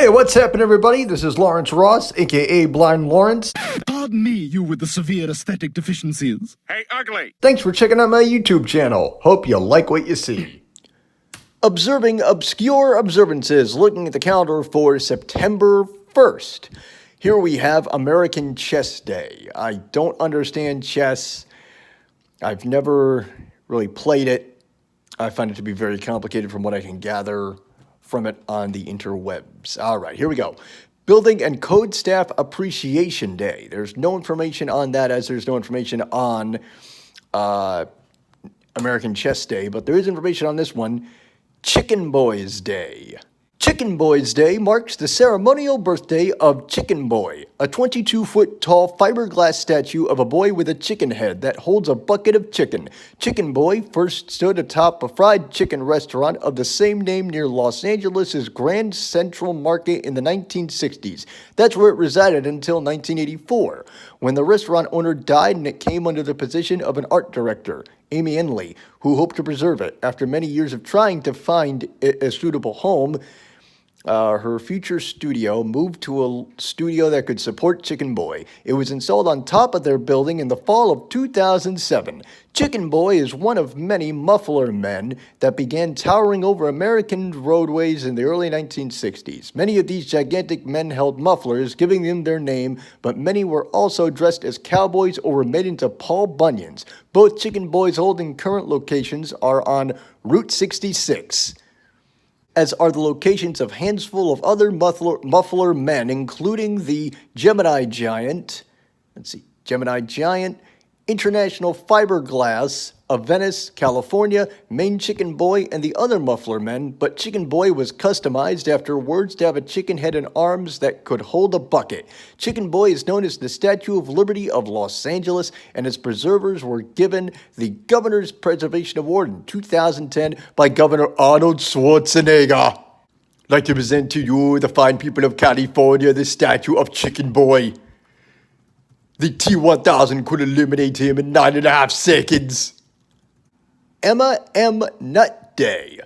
Hey, what's happening, everybody? This is Lawrence Ross, aka Blind Lawrence. Pardon me, you with the severe aesthetic deficiencies. Hey, ugly! Thanks for checking out my YouTube channel. Hope you like what you see. Observing obscure observances, looking at the calendar for September 1st. Here we have American Chess Day. I don't understand chess. I've never really played it. I find it to be very complicated from what I can gather from it on the interwebs. All right, here we go. Building and Code Staff Appreciation Day. There's no information on that, as there's no information on American Chess Day, but there is information on this one. Chicken Boys Day. Chicken Boys Day marks the ceremonial birthday of Chicken Boy, a 22-foot tall fiberglass statue of a boy with a chicken head that holds a bucket of chicken. Chicken Boy first stood atop a fried chicken restaurant of the same name near Los Angeles' Grand Central Market in the 1960s. That's where it resided until 1984, when the restaurant owner died and it came under the position of an art director, Amy Enley, who hoped to preserve it. After many years of trying to find a suitable home, her future studio moved to a studio that could support Chicken Boy. It was installed on top of their building in the fall of 2007. Chicken Boy is one of many muffler men that began towering over American roadways in the early 1960s. Many of these gigantic men held mufflers, giving them their name, but many were also dressed as cowboys or were made into Paul Bunyans. Both Chicken Boy's old and current locations are on Route 66. As are the locations of a handful of other muffler men, including the Gemini Giant, International Fiberglass of Venice, California, Maine Chicken Boy, and the other muffler men, but Chicken Boy was customized after words to have a chicken head and arms that could hold a bucket. Chicken Boy is known as the Statue of Liberty of Los Angeles, and its preservers were given the Governor's Preservation Award in 2010 by Governor Arnold Schwarzenegger. I'd like to present to you, the fine people of California, the statue of Chicken Boy. The T-1000 could eliminate him in 9.5 seconds. Emma M. Nutt Day.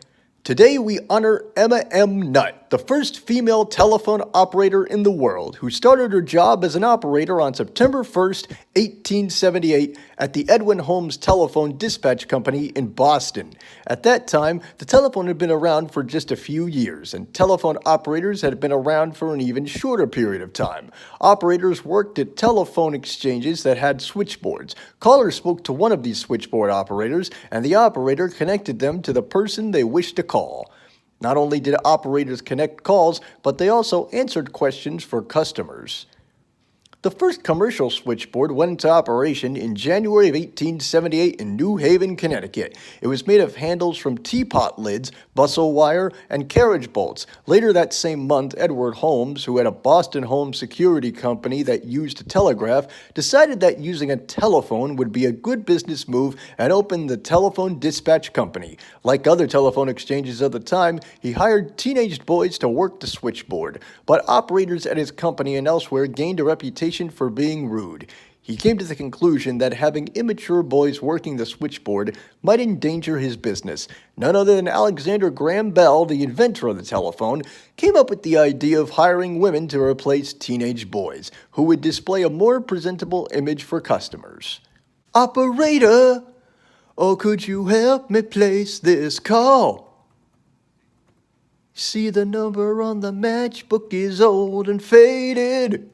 Today we honor Emma M. Nutt, the first female telephone operator in the world, who started her job as an operator on September 1st, 1878, at the Edwin Holmes Telephone Dispatch Company in Boston. At that time, the telephone had been around for just a few years, and telephone operators had been around for an even shorter period of time. Operators worked at telephone exchanges that had switchboards. Callers spoke to one of these switchboard operators, and the operator connected them to the person they wished to call. Not only did operators connect calls, but they also answered questions for customers. The first commercial switchboard went into operation in January of 1878 in New Haven, Connecticut. It was made of handles from teapot lids, bustle wire, and carriage bolts. Later that same month, Edward Holmes, who had a Boston home security company that used a telegraph, decided that using a telephone would be a good business move and opened the Telephone Dispatch Company. Like other telephone exchanges of the time, he hired teenage boys to work the switchboard, but operators at his company and elsewhere gained a reputation for being rude. He came to the conclusion that having immature boys working the switchboard might endanger his business. None other than Alexander Graham Bell, the inventor of the telephone, came up with the idea of hiring women to replace teenage boys, who would display a more presentable image for customers. Operator, could you help me place this call? See, the number on the matchbook is old and faded.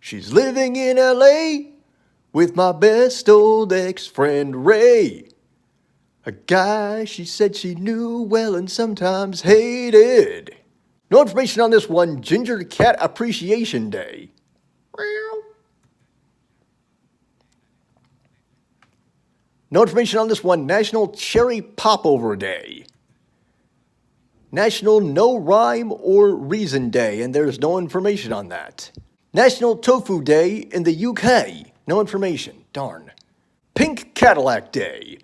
She's living in L.A. with my best old ex-friend Ray. A guy she said she knew well and sometimes hated. No information on this one. Ginger Cat Appreciation Day. No information on this one. National Cherry Popover Day. National No Rhyme or Reason Day, and there's no information on that. National Tofu Day in the UK. No information. Darn. Pink Cadillac Day.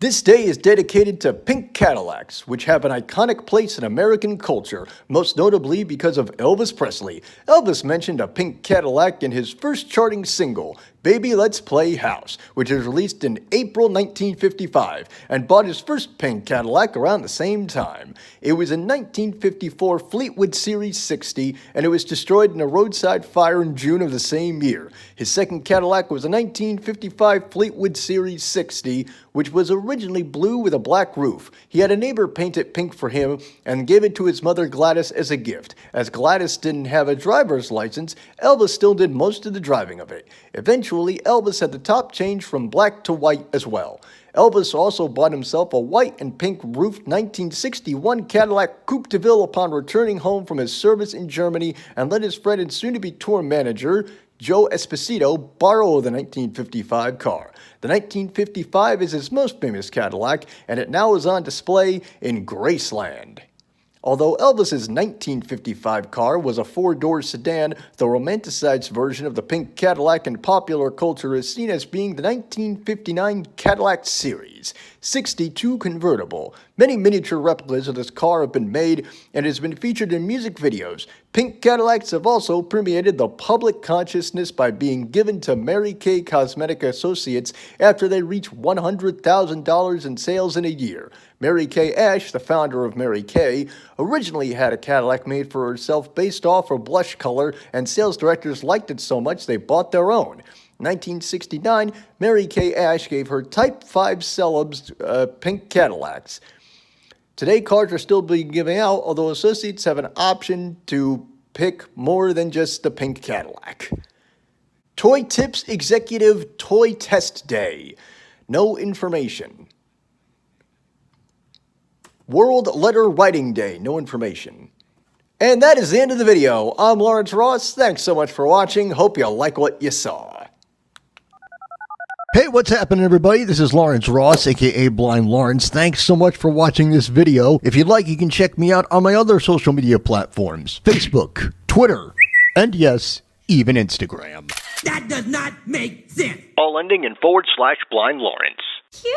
This day is dedicated to pink Cadillacs, which have an iconic place in American culture, most notably because of Elvis Presley. Elvis mentioned a pink Cadillac in his first charting single, Baby Let's Play House, which was released in April 1955 and bought his first pink Cadillac around the same time. It was a 1954 Fleetwood Series 60 and it was destroyed in a roadside fire in June of the same year. His second Cadillac was a 1955 Fleetwood Series 60, which was originally blue with a black roof. He had a neighbor paint it pink for him and gave it to his mother Gladys as a gift. As Gladys didn't have a driver's license, Elvis still did most of the driving of it. Eventually, Elvis had the top changed from black to white as well. Elvis also bought himself a white and pink roofed 1961 Cadillac Coupe de Ville upon returning home from his service in Germany and let his friend and soon-to-be tour manager, Joe Esposito, borrow the 1955 car. The 1955 is his most famous Cadillac, and it now is on display in Graceland. Although Elvis's 1955 car was a four-door sedan, the romanticized version of the pink Cadillac in popular culture is seen as being the 1959 Cadillac Series 62 convertible. Many miniature replicas of this car have been made and has been featured in music videos. Pink Cadillacs have also permeated the public consciousness by being given to Mary Kay Cosmetic Associates after they reach $100,000 in sales in a year. Mary Kay Ash, the founder of Mary Kay, originally had a Cadillac made for herself based off her blush color, and sales directors liked it so much they bought their own. In 1969, Mary Kay Ash gave her Type 5 celebs pink Cadillacs. Today, cars are still being given out, although associates have an option to pick more than just the pink Cadillac. Toy Tips Executive Toy Test Day. No information. World Letter Writing Day. No information. And that is the end of the video. I'm Lawrence Ross. Thanks so much for watching. Hope you like what you saw. Hey, what's happening, everybody? This is Lawrence Ross, aka Blind Lawrence. Thanks so much for watching this video. If you'd like, you can check me out on my other social media platforms: Facebook, Twitter, and yes, even Instagram. That does not make sense. All ending in /Blind Lawrence. Cute.